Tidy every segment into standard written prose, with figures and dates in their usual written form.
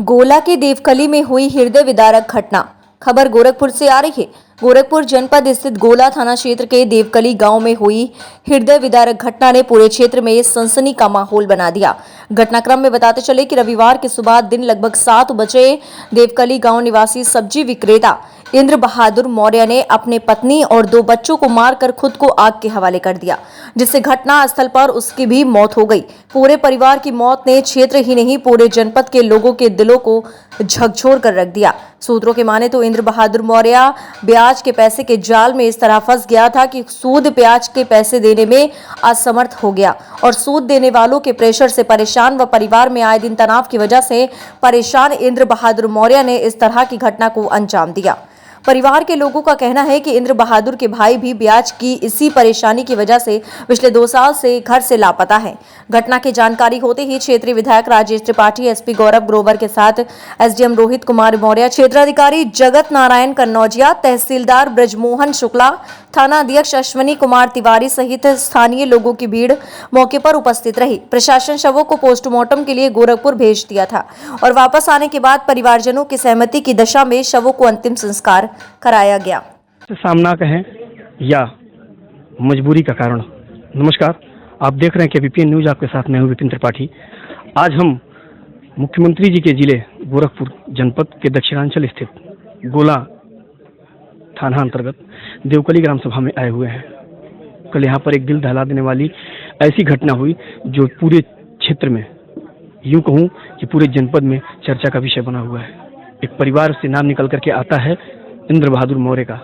गोला के देवकली में हुई हृदय विदारक घटना। खबर गोरखपुर से आ रही है। गोरखपुर जनपद स्थित गोला थाना क्षेत्र के देवकली गांव में हुई हृदय विदारक घटना ने पूरे क्षेत्र में सनसनी का माहौल बना दिया। घटनाक्रम में बताते चले कि रविवार की सुबह दिन लगभग 7 बजे देवकली गांव निवासी सब्जी विक्रेता इंद्र बहादुर मौर्य ने अपने पत्नी और 2 बच्चों को मारकर खुद को आग के हवाले कर दिया, जिससे घटना स्थल पर उसकी भी मौत हो गई। पूरे परिवार की मौत ने क्षेत्र ही नहीं पूरे जनपद के लोगों के दिलों को झकझोर कर रख दिया। सूत्रों के माने तो इंद्र बहादुर मौर्य ब्याज के पैसे के जाल में इस तरह फंस गया था कि सूद ब्याज के पैसे देने में असमर्थ हो गया और सूद देने वालों के प्रेशर से परेशान व परिवार में आए दिन तनाव की वजह से परेशान इंद्र बहादुर मौर्य ने इस तरह की घटना को अंजाम दिया। परिवार के लोगों का कहना है कि इंद्र बहादुर के भाई भी ब्याज की इसी परेशानी की वजह से पिछले 2 साल से घर से लापता है। घटना की जानकारी होते ही क्षेत्रीय विधायक राजेश त्रिपाठी, एसपी गौरव ग्रोवर के साथ एसडीएम रोहित कुमार मौर्य, क्षेत्राधिकारी जगत नारायण कन्नौजिया, तहसीलदार ब्रजमोहन शुक्ला, थाना अध्यक्ष अश्विनी कुमार तिवारी सहित स्थानीय लोगों की भीड़ मौके पर उपस्थित रही। प्रशासन शवों को पोस्टमार्टम के लिए गोरखपुर भेज दिया था और वापस आने के बाद परिवारजनों की सहमति की दशा में शवों को अंतिम संस्कार कराया गया। सामना कहें या मजबूरी का कारण। नमस्कार, आप देख रहे हैं कि बीपीएन न्यूज, आपके साथ मैं हूं विपिन त्रिपाठी। आज हम मुख्यमंत्री जी के जिले गोरखपुर जनपद के दक्षिणांचल स्थित गोला थाना अंतर्गत देवकली ग्राम सभा में आए हुए हैं। कल यहाँ पर एक दिल दहला देने वाली ऐसी घटना हुई जो पूरे क्षेत्र में, यूं कहूँ कि पूरे जनपद में चर्चा का विषय बना हुआ है। एक परिवार से नाम निकल करके आता है इंद्र बहादुर मौर्य का।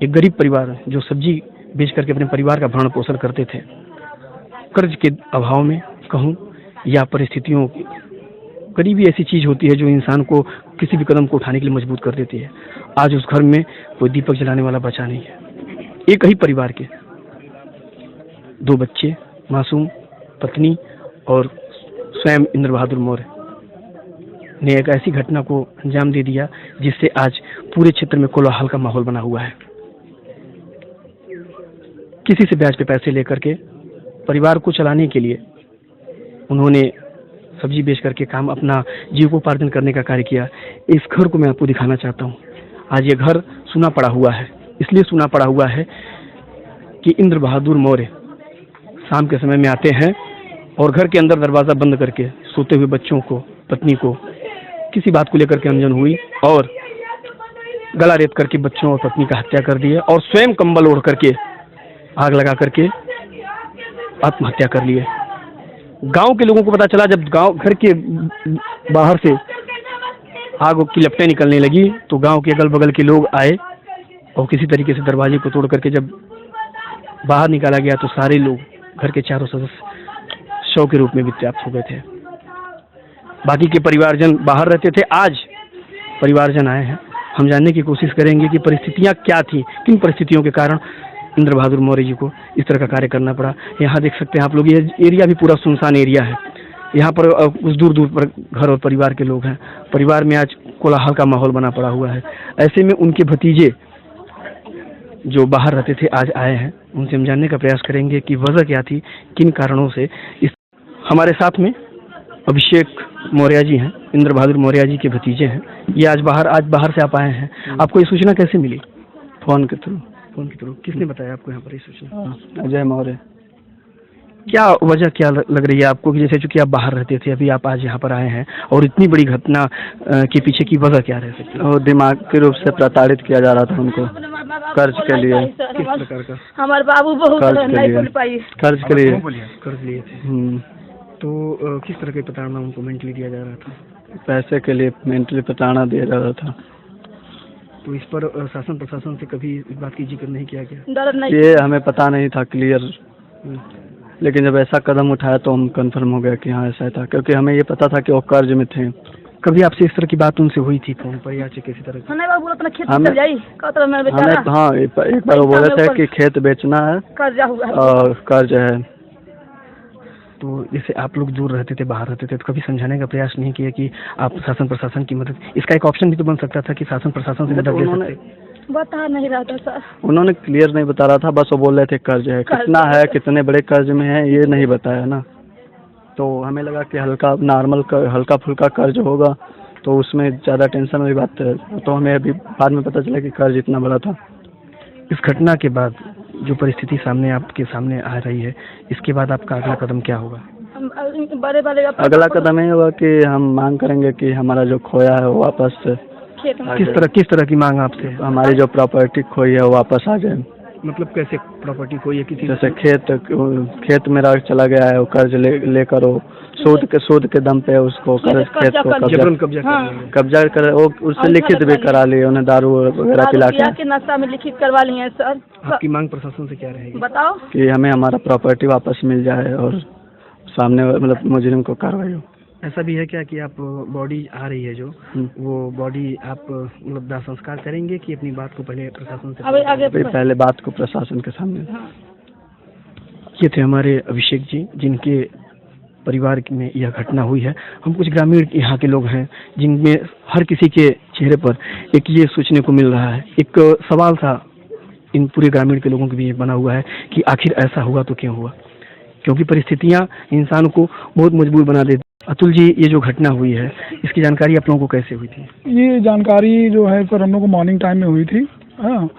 एक गरीब परिवार जो सब्जी बेच करके अपने परिवार का भरण पोषण करते थे। कर्ज के अभाव में कहूँ या परिस्थितियों की, गरीबी ऐसी चीज होती है जो इंसान को किसी भी कदम को उठाने के लिए मजबूर कर देती है। आज उस घर में कोई दीपक जलाने वाला बचा नहीं है। एक ही परिवार के 2 बच्चे, मासूम पत्नी और स्वयं इंद्र बहादुर मौर्य ने एक ऐसी घटना को अंजाम दे दिया जिससे आज पूरे क्षेत्र में कोलाहल का माहौल बना हुआ है। किसी से ब्याज पे पैसे लेकर के परिवार को चलाने के लिए उन्होंने सब्जी बेच करके काम अपना जीविकोपार्जन करने का कार्य किया। इस घर को मैं आपको दिखाना चाहता हूँ। आज ये घर सूना पड़ा हुआ है। इसलिए सूना पड़ा हुआ है कि इंद्र बहादुर मौर्य शाम के समय में आते हैं और घर के अंदर दरवाजा बंद करके सोते हुए बच्चों को, पत्नी को किसी बात को लेकर के अनजान हुई और गला रेत करके बच्चों और पत्नी का हत्या कर दी और स्वयं कंबल ओढ़ करके आग लगा करके आत्महत्या कर लिए। गांव के लोगों को पता चला, जब गांव घर के बाहर से आग की लपटें निकलने लगी तो गांव के अगल बगल के लोग आए और किसी तरीके से दरवाजे को तोड़ करके जब बाहर निकाला गया तो सारे लोग, घर के चारों सदस्य शव के रूप में वित्याप्त हो गए थे। बाकी के परिवारजन बाहर रहते थे। आज परिवारजन आए हैं। हम जानने की कोशिश करेंगे कि परिस्थितियां क्या थी, किन परिस्थितियों के कारण इंद्र बहादुर मौर्य जी को इस तरह का कार्य करना पड़ा। यहाँ देख सकते हैं आप लोग, ये एरिया भी पूरा सुनसान एरिया है। यहाँ पर कुछ दूर दूर पर घर और परिवार के लोग हैं। परिवार में आज कोलाहल का माहौल बना पड़ा हुआ है। ऐसे में उनके भतीजे जो बाहर रहते थे आज आए हैं। उनसे हम जानने का प्रयास करेंगे कि वजह क्या थी, किन कारणों से। इस हमारे साथ में अभिषेक मौर्य जी हैं, इंद्र बहादुर मौर्य जी के भतीजे हैं। ये आज बाहर से आप आए हैं। आपको ये सूचना कैसे मिली? फोन के थ्रू। किसने बताया आपको यहाँ पर ये सूचना? अजय मौर्य। क्या वजह क्या लग रही है आपको कि जैसे चूंकि आप बाहर रहते थे, अभी आप आज यहाँ पर आए हैं और इतनी बड़ी घटना के पीछे की वजह क्या रह सकती है? और दिमागी रूप से प्रताड़ित किया जा रहा था उनको, कर्ज के लिए। किस प्रकार का? हमारे बाबू बहुत नहीं बोल पाई। कर्ज के लिए कर्ज लिए थे। तो किस तरह की प्रताड़ना उनको मेंटली दिया जा रहा था? पैसे के लिए मेंटली प्रताड़ना दिया जा रहा था। तो इस पर शासन प्रशासन से कभी इस बात की जिक्र नहीं किया गया? डर नहीं। ये हमें पता नहीं था क्लियर, लेकिन जब ऐसा कदम उठाया तो हम कंफर्म हो गया कि हाँ ऐसा था, क्योंकि हमें ये पता था कि वो कर्ज में थे। कभी आपसे इस तरह की बात उनसे हुई थी फोन पर या किसी तरह की? नहीं बाबू, अपना खेत चल जाई। हमें हाँ एक बार वो बोले थे कि खेत बेचना है, कर्जा हुआ है और कर्ज है। तो जैसे आप लोग दूर रहते थे, बाहर रहते थे, तो कभी समझाने का प्रयास नहीं किया कि आप शासन प्रशासन की मदद, इसका एक ऑप्शन भी तो बन सकता था कि शासन प्रशासन से मदद ले सकते? बता नहीं रहा था सर। उन्होंने क्लियर नहीं बता रहा था, बस वो बोल रहे थे कर्ज है। कितना है, कितने बड़े कर्ज में है, ये नहीं बताया ना। तो हमें लगा कि हल्का नॉर्मल हल्का फुल्का कर्ज होगा, तो उसमें ज़्यादा टेंशन वाली बात है। तो हमें अभी बाद में पता चला कि कर्ज इतना बड़ा था। इस घटना के बाद जो परिस्थिति सामने आपके सामने आ रही है, इसके बाद आपका अगला कदम क्या होगा? बड़े बड़े अगला कदम ये होगा कि हम मांग करेंगे कि हमारा जो खोया है वो वापस, खेत में किस तरह की मांग आपसे? हमारी जो प्रॉपर्टी खोई है वो वापस आ जाए। मतलब कैसे प्रॉपर्टी को ये किसी जैसे खेत मेरा चला गया है, वो कर्ज लेकर वो सूद के दम पे उसको कर्ज खेत को जबरन कब्जा कर लेंगे। कब्जा कर वो उससे लिखित भी करा लिए, उन्हें दारू वगैरह पिला के नशा में लिखित करवा लिए हैं सर। आपकी मांग प्रशासन से क्या रहेगी? बताओ कि हमें हमारा प्रॉपर्टी वापस मिल जाए और सामने मतलब मुजरिम को कार्रवाई हो। ऐसा भी है क्या कि आप बॉडी आ रही है जो वो बॉडी आप मतलब दाह संस्कार करेंगे कि अपनी बात को पहले प्रशासन से? आगे पहले बात को प्रशासन के सामने। ये थे हमारे अभिषेक जी, जिनके परिवार में यह घटना हुई है। हम कुछ ग्रामीण यहाँ के लोग हैं जिनमें हर किसी के चेहरे पर एक ये सोचने को मिल रहा है, एक सवाल था इन पूरे ग्रामीण के लोगों के भी बना हुआ है कि आखिर ऐसा हुआ तो क्यों हुआ, क्योंकि परिस्थितियाँ इंसान को बहुत मजबूर बना देती। अतुल जी, ये जो घटना हुई है इसकी जानकारी आप लोगों को कैसे हुई थी? ये जानकारी जो है सर हम लोग को मॉर्निंग टाइम में हुई थी। हाँ,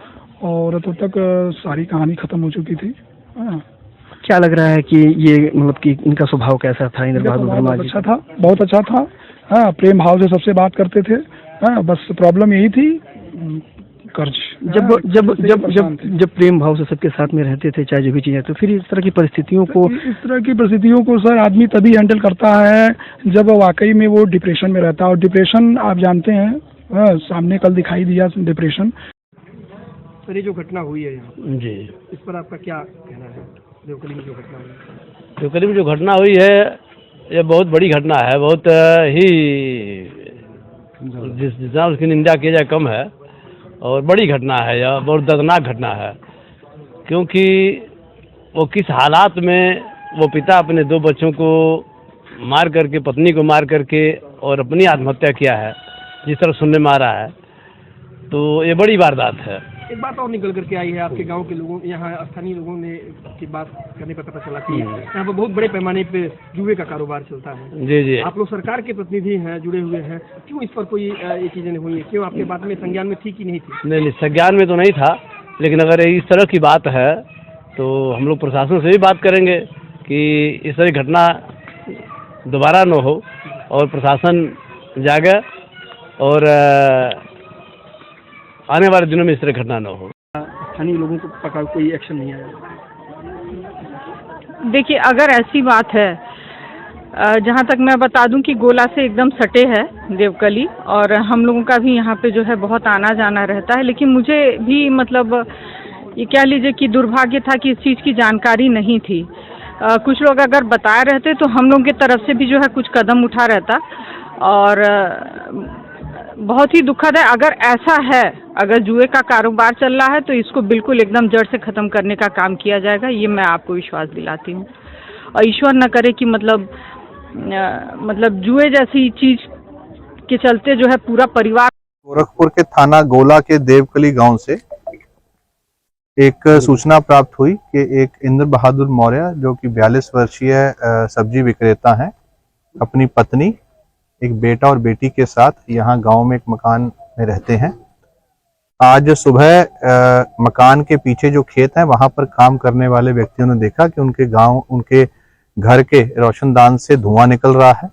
और तब तक सारी कहानी खत्म हो चुकी थी। हाँ, क्या लग रहा है कि ये मतलब कि इनका स्वभाव कैसा था? इंद्र बहादुर वर्मा जी अच्छा था, बहुत अच्छा था। हाँ, प्रेम भाव से सबसे बात करते थे। हाँ, बस प्रॉब्लम यही थी कर्ज। जब जब जब जब जब प्रेम भाव से सबके साथ में रहते थे, चाहे जो भी चीजें, तो फिर इस तरह की परिस्थितियों को सर आदमी तभी हैंडल करता है जब वाकई में वो डिप्रेशन में रहता है। और डिप्रेशन आप जानते हैं, सामने कल दिखाई दिया डिप्रेशन। सर, ये जो घटना हुई है यहाँ जी, इस पर आपका क्या कहना है? देवकली में जो घटना हुई है, देवकली में जो घटना हुई है ये बहुत बड़ी घटना है, बहुत ही जितना उसकी निंदा किया जाए कम है, और बड़ी घटना है यह, बहुत दर्दनाक घटना है। क्योंकि वो किस हालात में वो पिता अपने 2 बच्चों को मार करके, पत्नी को मार करके और अपनी आत्महत्या किया है, जिस तरह सुनने में आ रहा है, तो ये बड़ी वारदात है। एक बात और निकल करके आई है आपके गांव के लोगों, यहाँ स्थानीय लोगों ने की बात करने पर पता चला कि यहाँ पर बहुत बड़े पैमाने पे जुए का कारोबार चलता है। जी जी, आप लोग सरकार के प्रतिनिधि हैं, जुड़े हुए हैं, क्यों इस पर कोई ये चीजें नहीं हुई है? क्यों आपके बात में संज्ञान में थी कि नहीं थी? नहीं, संज्ञान में तो नहीं था, लेकिन अगर इस तरह की बात है तो हम लोग प्रशासन से भी बात करेंगे कि इस तरह घटना दोबारा न हो और प्रशासन जागे और आने वाले दिनों में इस तरह घटना न हो। स्थानीय लोगों को पकड़ कोई एक्शन नहीं आया? देखिए, अगर ऐसी बात है, जहाँ तक मैं बता दूं कि गोला से एकदम सटे है देवकली, और हम लोगों का भी यहाँ पे जो है बहुत आना जाना रहता है। लेकिन मुझे भी मतलब ये कह लीजिए कि दुर्भाग्य था कि इस चीज़ की जानकारी नहीं थी। कुछ लोग अगर बताए रहते तो हम लोगों की तरफ से भी जो है कुछ कदम उठा रहता। और बहुत ही दुखद है, अगर ऐसा है, अगर जुए का कारोबार चल रहा है तो इसको बिल्कुल एकदम जड़ से ख़त्म करने का काम किया जाएगा, ये मैं आपको विश्वास दिलाती हूँ। और ईश्वर न करे कि मतलब जुए जैसी चीज़ के चलते जो है पूरा परिवार। गोरखपुर के थाना गोला के देवकली गांव से एक सूचना प्राप्त हुई कि एक इंद्र बहादुर मौर्य, जो कि 42 वर्षीय सब्जी विक्रेता हैं, अपनी पत्नी, एक बेटा और बेटी के साथ यहाँ गांव में एक मकान में रहते हैं। आज सुबह मकान के पीछे जो खेत है वहां पर काम करने वाले व्यक्तियों ने देखा कि उनके घर के रोशनदान से धुआं निकल रहा है।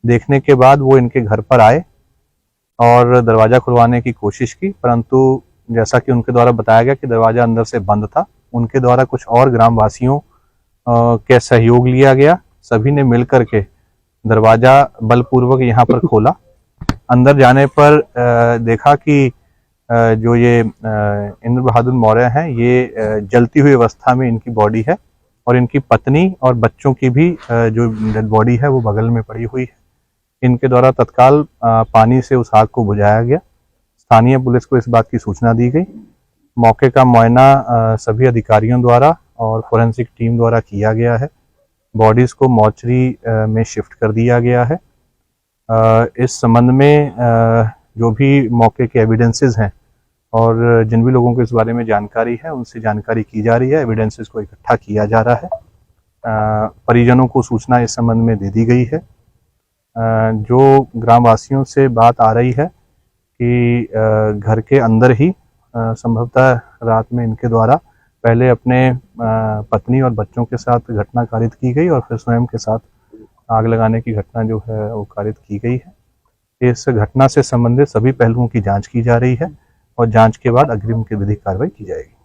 देखने के बाद वो इनके घर पर आए और दरवाजा खुलवाने की कोशिश की, परंतु जैसा कि उनके द्वारा बताया गया कि दरवाजा अंदर से बंद था। उनके द्वारा कुछ और ग्रामवासियों के सहयोग लिया गया। सभी ने मिलकर के दरवाजा बलपूर्वक यहाँ पर खोला। अंदर जाने पर देखा कि जो ये इंद्र बहादुर मौर्य हैं, ये जलती हुई अवस्था में इनकी बॉडी है और इनकी पत्नी और बच्चों की भी जो डेड बॉडी है वो बगल में पड़ी हुई है। इनके द्वारा तत्काल पानी से उस आग को बुझाया गया। स्थानीय पुलिस को इस बात की सूचना दी गई। मौके का मुआयना सभी अधिकारियों द्वारा और फोरेंसिक टीम द्वारा किया गया है। बॉडीज को मॉर्चरी में शिफ्ट कर दिया गया है। इस संबंध में जो भी मौके के एविडेंसेस हैं और जिन भी लोगों को इस बारे में जानकारी है उनसे जानकारी की जा रही है। एविडेंसेस को इकट्ठा किया जा रहा है। परिजनों को सूचना इस संबंध में दे दी गई है। जो ग्रामवासियों से बात आ रही है कि घर के अंदर ही संभवतः रात में इनके द्वारा पहले अपने पत्नी और बच्चों के साथ घटना कारित की गई और फिर स्वयं के साथ आग लगाने की घटना जो है वो कारित की गई है। इस घटना से संबंधित सभी पहलुओं की जांच की जा रही है और जांच के बाद अग्रिम की विधिक कार्रवाई की जाएगी।